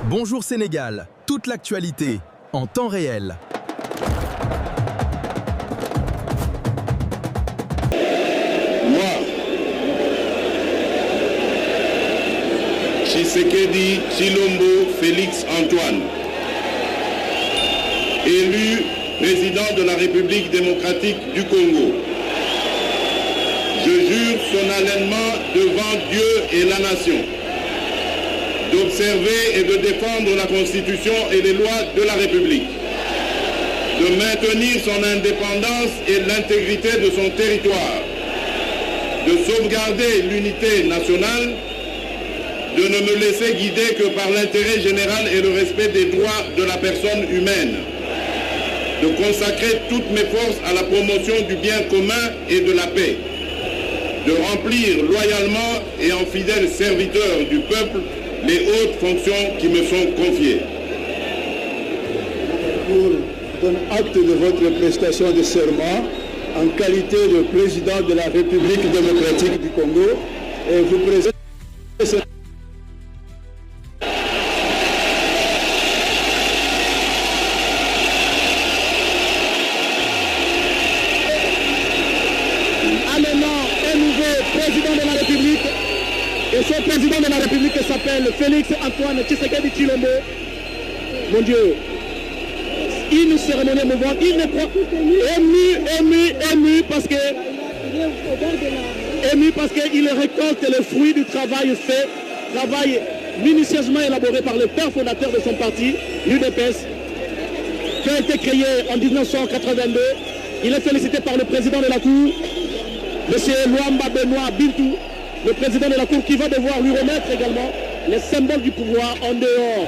Bonjour Sénégal, toute l'actualité, en temps réel. Moi, Tshisekedi Tshilombo Félix Antoine, élu président de la République démocratique du Congo, je jure solennellement devant Dieu et la nation d'observer et de défendre la Constitution et les lois de la République, de maintenir son indépendance et l'intégrité de son territoire, de sauvegarder l'unité nationale, de ne me laisser guider que par l'intérêt général et le respect des droits de la personne humaine, de consacrer toutes mes forces à la promotion du bien commun et de la paix, de remplir loyalement et en fidèle serviteur du peuple les hautes fonctions qui me sont confiées. Pour donner acte de votre prestation de serment en qualité de président de la République démocratique du Congo, et vous présente ce président de la République s'appelle Félix Antoine Tshisekedi Tshilombo. Mon Dieu, une cérémonie émouvante, il ne croit ému parce qu'il récolte le fruit du travail fait, travail minutieusement élaboré par le père fondateur de son parti, l'UDPS, qui a été créé en 1982. Il est félicité par le président de la Cour, M. Luamba Benoît Bintou, le président de la Cour, qui va devoir lui remettre également les symboles du pouvoir en dehors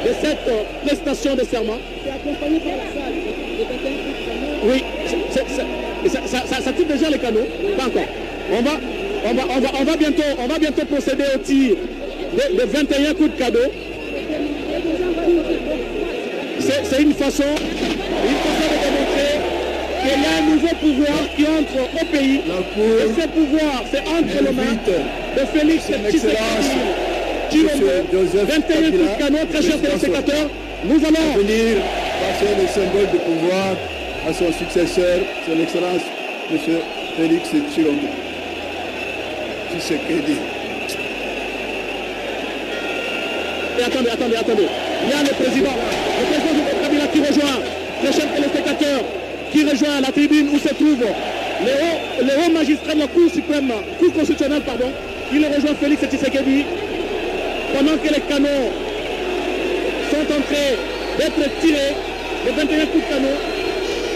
de cette prestation de serment. C'est accompagné par la salle. Oui, ça tire déjà les canaux. Pas encore. On va bientôt procéder au tir de 21 coups de cadeau. C'est une façon de démontrer qu'il y a un nouveau pouvoir qui entre au pays. Et ce pouvoir, c'est entre les mains de Félix Tshisekedi Tshilombo. 21 coups de canon, très chers téléspectateurs. Nous allons venir passer le symbole de pouvoir à son successeur, son Excellence, M. Félix Tshilombo Tshisekedi. Et attendez. Il y a le président de Kabila qui rejoint, très chers téléspectateurs, qui rejoint la tribune où se trouve le haut magistrat de la Cour suprême, Cour constitutionnelle, pardon. Il rejoint Félix Tshisekedi pendant que les canons sont en train d'être tirés, les 21 coups de canon.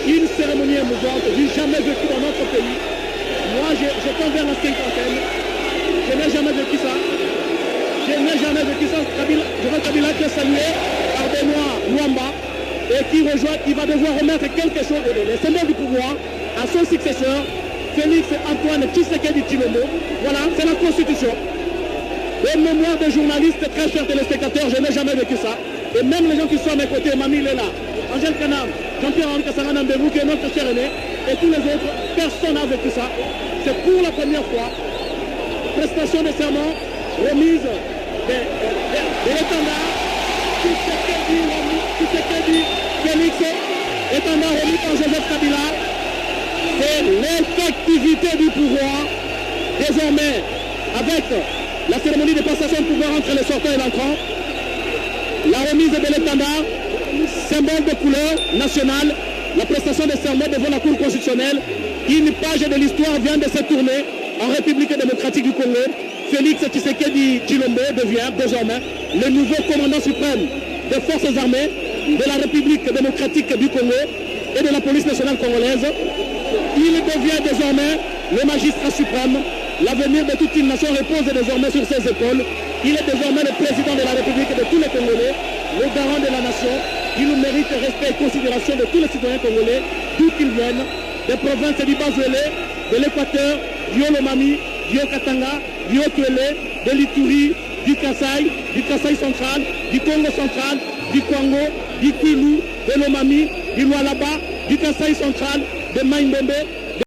Une cérémonie émouvante, j'ai jamais vécu dans notre pays. Moi, je tends vers la cinquantaine. Je n'ai jamais vécu ça. Je vois Kabila qui est salué par Benoît Luamba et qui va devoir remettre quelque chose, le symbole du pouvoir, à son successeur, Félix Antoine Tshisekedi Tshilombo. Voilà, c'est la Constitution. Les mémoires des journalistes, très chers téléspectateurs, je n'ai jamais vécu ça. Et même les gens qui sont à mes côtés, Mamie Lela, Angèle Kanam, Jean-Pierre-Henri Kassaranambérou, qui est notre cher aîné, et tous les autres, personne n'a vécu ça. C'est pour la première fois. Prestation de serment, remise de l'étendard, Tshisekedi Félix, étendard remis par Joseph Kabila. C'est l'effectivité du pouvoir, désormais, avec la cérémonie de passation de pouvoir entre les sortants et l'entrant, la remise de l'étendard, symbole de couleur nationale, la prestation de serment devant la Cour constitutionnelle. Une page de l'histoire vient de se tourner en République démocratique du Congo. Félix Tshisekedi Tshilombo devient désormais le nouveau commandant suprême des forces armées de la République démocratique du Congo et de la police nationale congolaise. Il devient désormais le magistrat suprême. L'avenir de toute une nation repose désormais sur ses épaules. Il est désormais le président de la République de tous les Congolais, le garant de la nation. Il mérite respect et considération de tous les citoyens congolais, d'où qu'ils viennent, des provinces du Bas-Ouélé, de l'Équateur, du Haut-Lomami, du Haut-Katanga, du Haut-Tuélé, de l'Ituri, du Kasaï central, du Congo central, du Kwango, du Kwilu, de l'Omami, du Lualaba, du Kasaï central, de Maïmbembe,